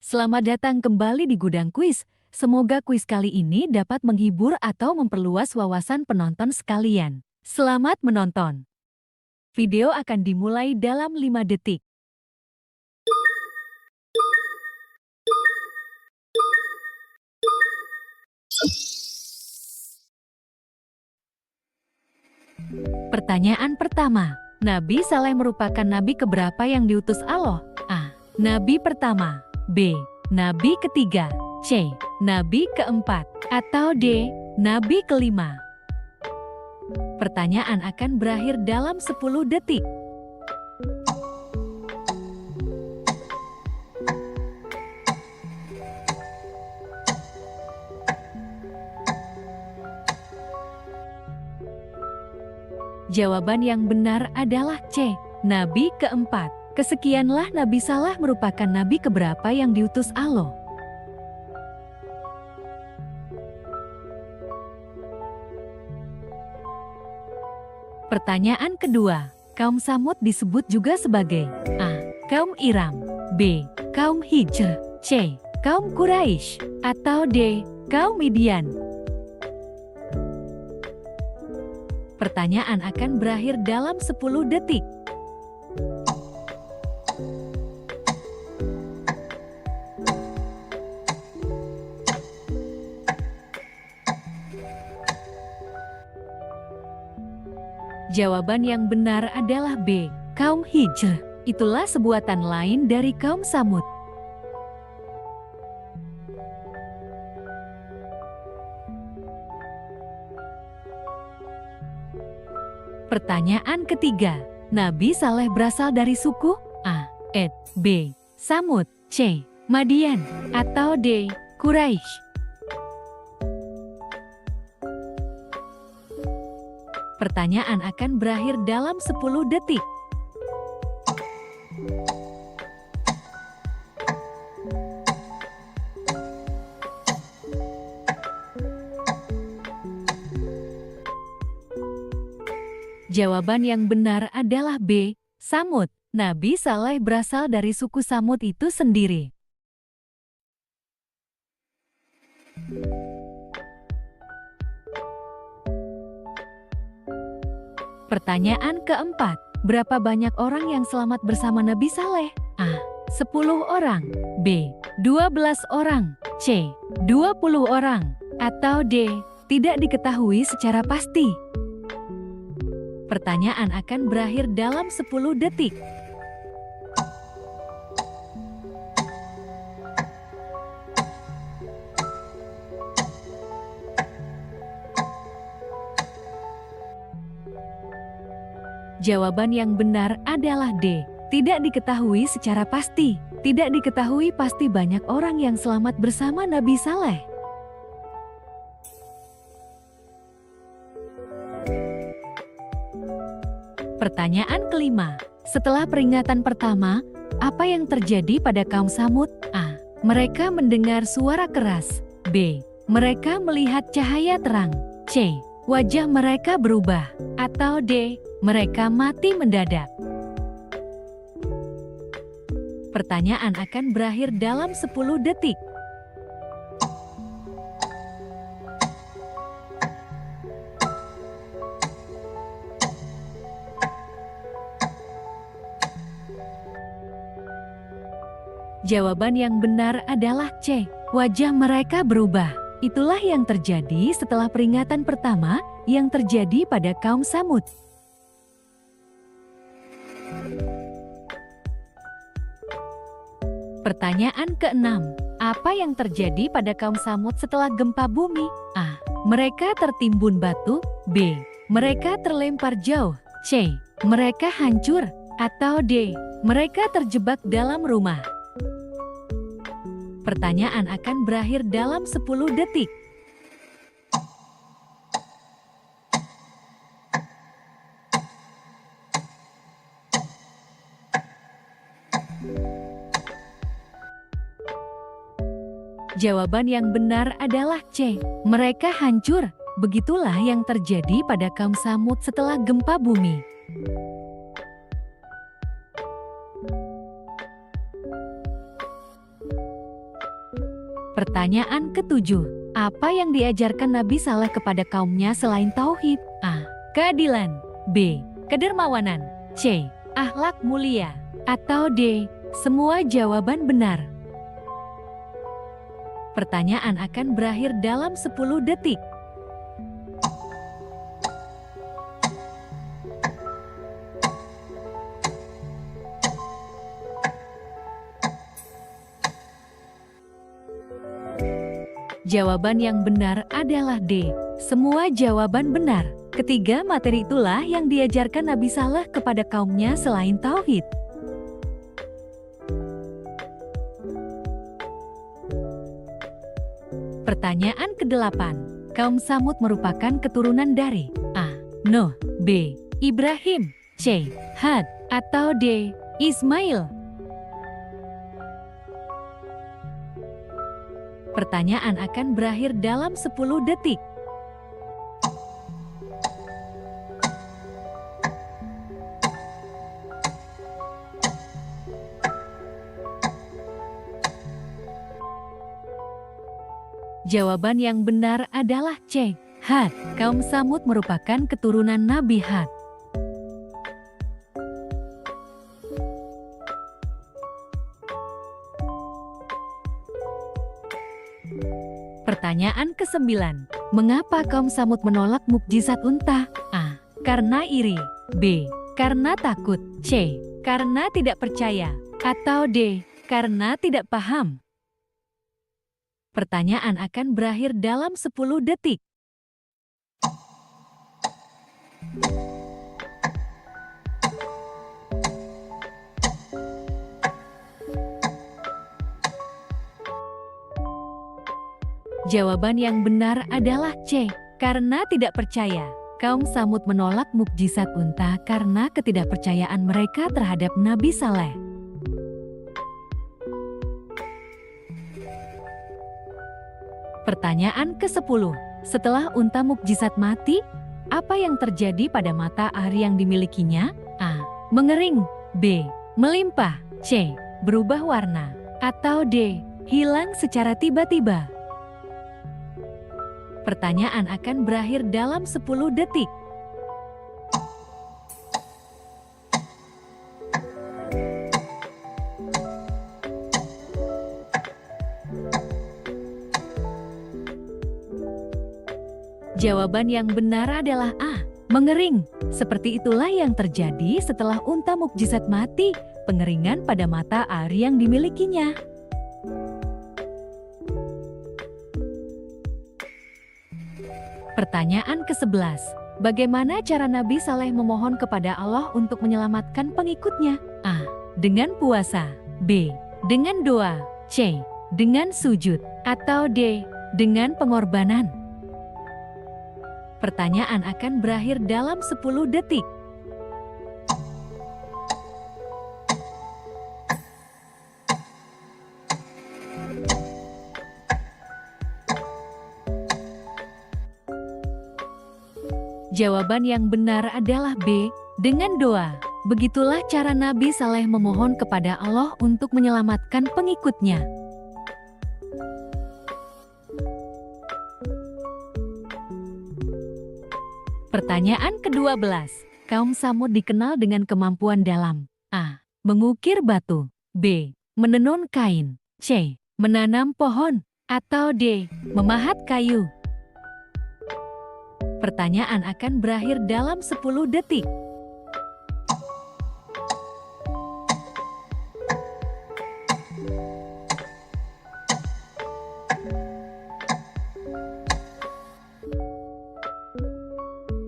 Selamat datang kembali di Gudang Kuis. Semoga kuis kali ini dapat menghibur atau memperluas wawasan penonton sekalian. Selamat menonton. Video akan dimulai dalam 5 detik. Pertanyaan pertama. Nabi Saleh merupakan nabi keberapa yang diutus Allah? A. Nabi pertama. B. Nabi ketiga. C. Nabi keempat. Atau D. Nabi kelima. Pertanyaan akan berakhir dalam 10 detik. Jawaban yang benar adalah C. Nabi keempat. Kesekianlah Nabi Saleh merupakan nabi keberapa yang diutus Allah. Pertanyaan kedua. Kaum Samud disebut juga sebagai A. Kaum Iram, B. Kaum Hijr, C. Kaum Quraisy, atau D. Kaum Midian. Pertanyaan akan berakhir dalam 10 detik. Jawaban yang benar adalah B. Kaum Hijr. Itulah sebutan lain dari kaum Samud. Pertanyaan ketiga. Nabi Saleh berasal dari suku A. Ed, B. Samud, C. Madian, atau D. Quraisy. Pertanyaan akan berakhir dalam 10 detik. Jawaban yang benar adalah B. Samud. Nabi Saleh berasal dari suku Samud itu sendiri. Pertanyaan keempat. Berapa banyak orang yang selamat bersama Nabi Saleh? A. 10 orang. B. 12 orang. C. 20 orang. Atau D. Tidak diketahui secara pasti. Pertanyaan akan berakhir dalam 10 detik. Jawaban yang benar adalah D. Tidak diketahui secara pasti. Tidak diketahui pasti banyak orang yang selamat bersama Nabi Saleh. Pertanyaan kelima. Setelah peringatan pertama, apa yang terjadi pada kaum Samud? A. Mereka mendengar suara keras. B. Mereka melihat cahaya terang. C. Wajah mereka berubah. Atau D. Mereka mati mendadak. Pertanyaan akan berakhir dalam 10 detik. Jawaban yang benar adalah C. Wajah mereka berubah. Itulah yang terjadi setelah peringatan pertama yang terjadi pada kaum Samud. Pertanyaan keenam. Apa yang terjadi pada kaum Samud setelah gempa bumi? A. Mereka tertimbun batu. B. Mereka terlempar jauh. C. Mereka hancur. Atau D. Mereka terjebak dalam rumah. Pertanyaan akan berakhir dalam 10 detik. Jawaban yang benar adalah C. Mereka hancur. Begitulah yang terjadi pada kaum Samud setelah gempa bumi. Pertanyaan ketujuh. Apa yang diajarkan Nabi Saleh kepada kaumnya selain tauhid? A. Keadilan. B. Kedermawanan. C. Akhlak mulia. Atau D. Semua jawaban benar. Pertanyaan akan berakhir dalam 10 detik. Jawaban yang benar adalah D. Semua jawaban benar. Ketiga materi itulah yang diajarkan Nabi Saleh kepada kaumnya selain tauhid. Pertanyaan ke-8. Kaum Tsamud merupakan keturunan dari A. Nuh, B. Ibrahim, C. Had, atau D. Ismail. Pertanyaan akan berakhir dalam 10 detik. Jawaban yang benar adalah C. Had. Kaum Tsamud merupakan keturunan Nabi Had. Pertanyaan ke-9. Mengapa kaum Tsamud menolak mukjizat unta? A. Karena iri. B. Karena takut. C. Karena tidak percaya. Atau D. Karena tidak paham. Pertanyaan akan berakhir dalam 10 detik. Jawaban yang benar adalah C. Karena tidak percaya. Kaum Tsamud menolak mukjizat unta karena ketidakpercayaan mereka terhadap Nabi Saleh. Pertanyaan ke-10. Setelah unta mukjizat mati, apa yang terjadi pada mata air yang dimilikinya? A. Mengering. B. Melimpah. C. Berubah warna. Atau D. Hilang secara tiba-tiba. Pertanyaan akan berakhir dalam 10 detik. Jawaban yang benar adalah A. Mengering. Seperti itulah yang terjadi setelah unta mukjizat mati, pengeringan pada mata air yang dimilikinya. Pertanyaan ke-11. Bagaimana cara Nabi Saleh memohon kepada Allah untuk menyelamatkan pengikutnya? A. Dengan puasa. B. Dengan doa. C. Dengan sujud. Atau D. Dengan pengorbanan. Pertanyaan akan berakhir dalam 10 detik. Jawaban yang benar adalah B. Dengan doa. Begitulah cara Nabi Saleh memohon kepada Allah untuk menyelamatkan pengikutnya. Pertanyaan ke-12. Kaum Tsamud dikenal dengan kemampuan dalam A. Mengukir batu. B. Menenun kain. C. Menanam pohon. Atau D. Memahat kayu. Pertanyaan akan berakhir dalam 10 detik.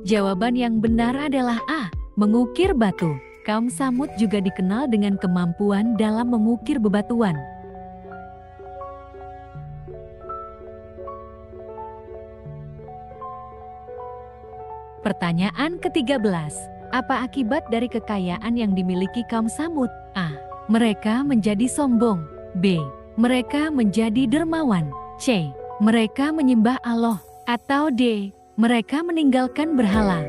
Jawaban yang benar adalah A. Mengukir batu. Kaum Tsamud juga dikenal dengan kemampuan dalam mengukir bebatuan. Pertanyaan ke-13. Apa akibat dari kekayaan yang dimiliki kaum Tsamud? A. Mereka menjadi sombong. B. Mereka menjadi dermawan. C. Mereka menyembah Allah. Atau D. Mereka meninggalkan berhala.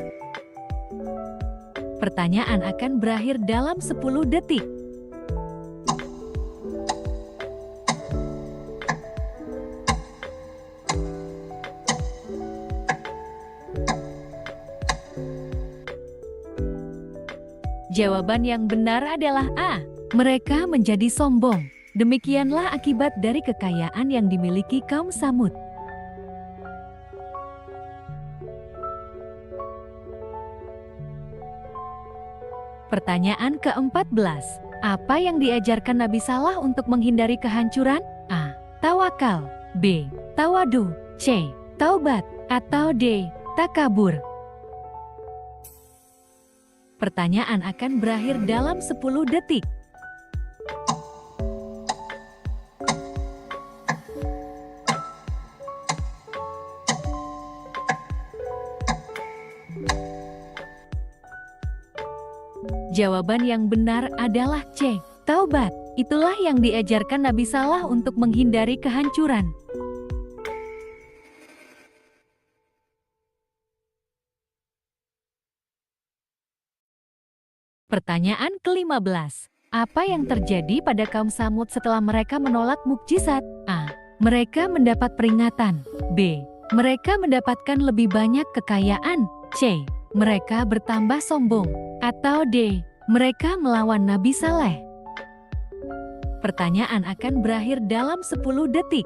Pertanyaan akan berakhir dalam 10 detik. Jawaban yang benar adalah A. Mereka menjadi sombong. Demikianlah akibat dari kekayaan yang dimiliki kaum Tsamud. Pertanyaan ke-14. Apa yang diajarkan Nabi Saleh untuk menghindari kehancuran? A. Tawakal. B. Tawadu. C. Taubat. Atau D. Takabur. Pertanyaan akan berakhir dalam 10 detik. Jawaban yang benar adalah C. Taubat. Itulah yang diajarkan Nabi Saleh untuk menghindari kehancuran. Pertanyaan ke-15. Apa yang terjadi pada kaum Tsamud setelah mereka menolak mukjizat? A. Mereka mendapat peringatan. B. Mereka mendapatkan lebih banyak kekayaan. C. Mereka bertambah sombong. Atau D. Mereka melawan Nabi Saleh. Pertanyaan akan berakhir dalam 10 detik.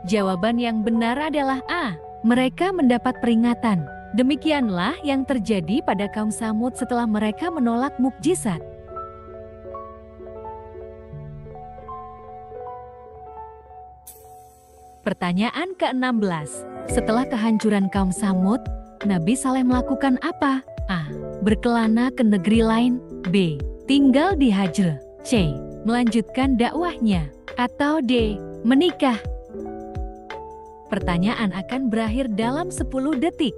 Jawaban yang benar adalah A. Mereka mendapat peringatan. Demikianlah yang terjadi pada kaum Tsamud setelah mereka menolak mukjizat. Pertanyaan ke-16. Setelah kehancuran kaum Tsamud, Nabi Saleh melakukan apa? A. Berkelana ke negeri lain. B. Tinggal di Hajr. C. Melanjutkan dakwahnya. Atau D. Menikah. Pertanyaan akan berakhir dalam 10 detik.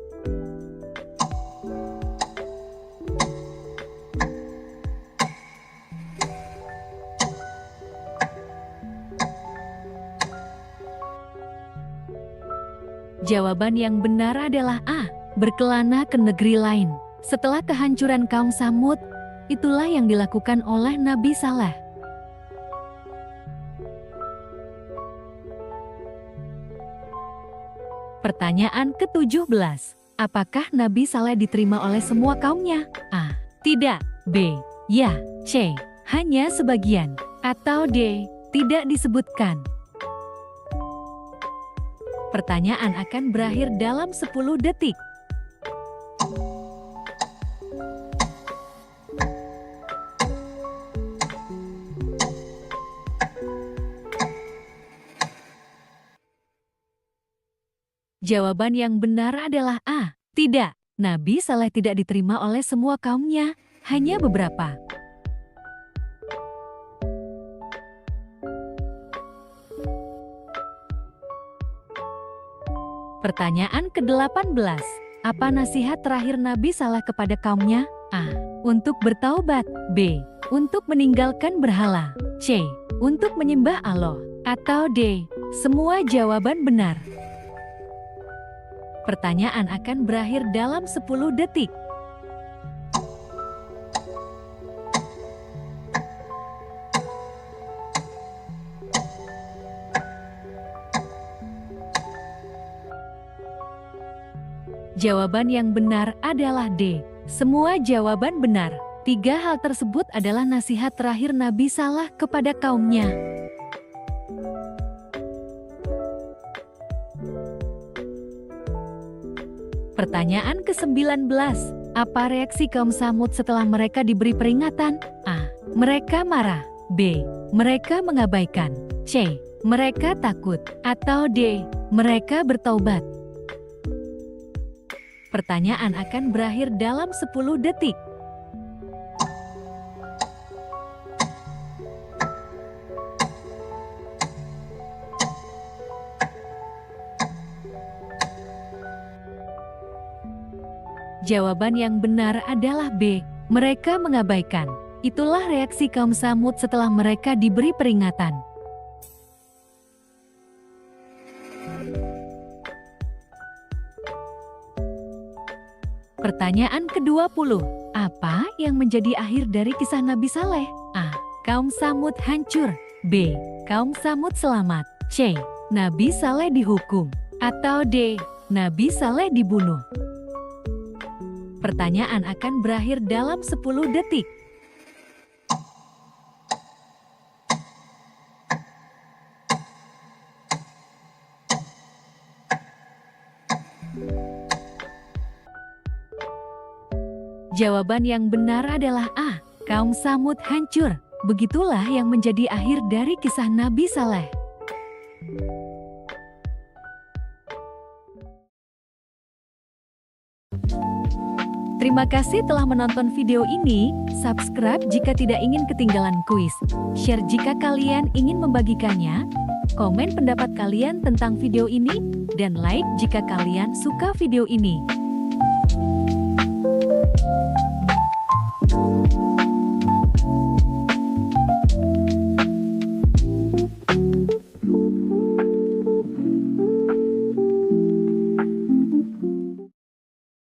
Jawaban yang benar adalah A. Berkelana ke negeri lain. Setelah kehancuran kaum Tsamud, itulah yang dilakukan oleh Nabi Saleh. Pertanyaan ke-17. Apakah Nabi Saleh diterima oleh semua kaumnya? A. Tidak. B. Ya. C. Hanya sebagian. Atau D. Tidak disebutkan. Pertanyaan akan berakhir dalam 10 detik. Jawaban yang benar adalah A. Tidak. Nabi Saleh tidak diterima oleh semua kaumnya, hanya beberapa. Pertanyaan ke-18. Apa nasihat terakhir Nabi Saleh kepada kaumnya? A. Untuk bertaubat. B. Untuk meninggalkan berhala. C. Untuk menyembah Allah. Atau D. Semua jawaban benar. Pertanyaan akan berakhir dalam 10 detik. Jawaban yang benar adalah D. Semua jawaban benar. 3 hal tersebut adalah nasihat terakhir Nabi Saleh kepada kaumnya. Pertanyaan ke-19. Apa reaksi kaum Tsamud setelah mereka diberi peringatan? A. Mereka marah. B. Mereka mengabaikan. C. Mereka takut. Atau D. Mereka bertaubat. Pertanyaan akan berakhir dalam 10 detik. Jawaban yang benar adalah B. Mereka mengabaikan. Itulah reaksi kaum Tsamud setelah mereka diberi peringatan. Pertanyaan ke-20. Apa yang menjadi akhir dari kisah Nabi Saleh? A. Kaum Samud hancur. B. Kaum Samud selamat. C. Nabi Saleh dihukum. Atau D. Nabi Saleh dibunuh. Pertanyaan akan berakhir dalam 10 detik. Jawaban yang benar adalah A. Kaum Samud hancur. Begitulah yang menjadi akhir dari kisah Nabi Saleh. Terima kasih telah menonton video ini. Subscribe jika tidak ingin ketinggalan kuis. Share jika kalian ingin membagikannya. Komen pendapat kalian tentang video ini. Dan like jika kalian suka video ini.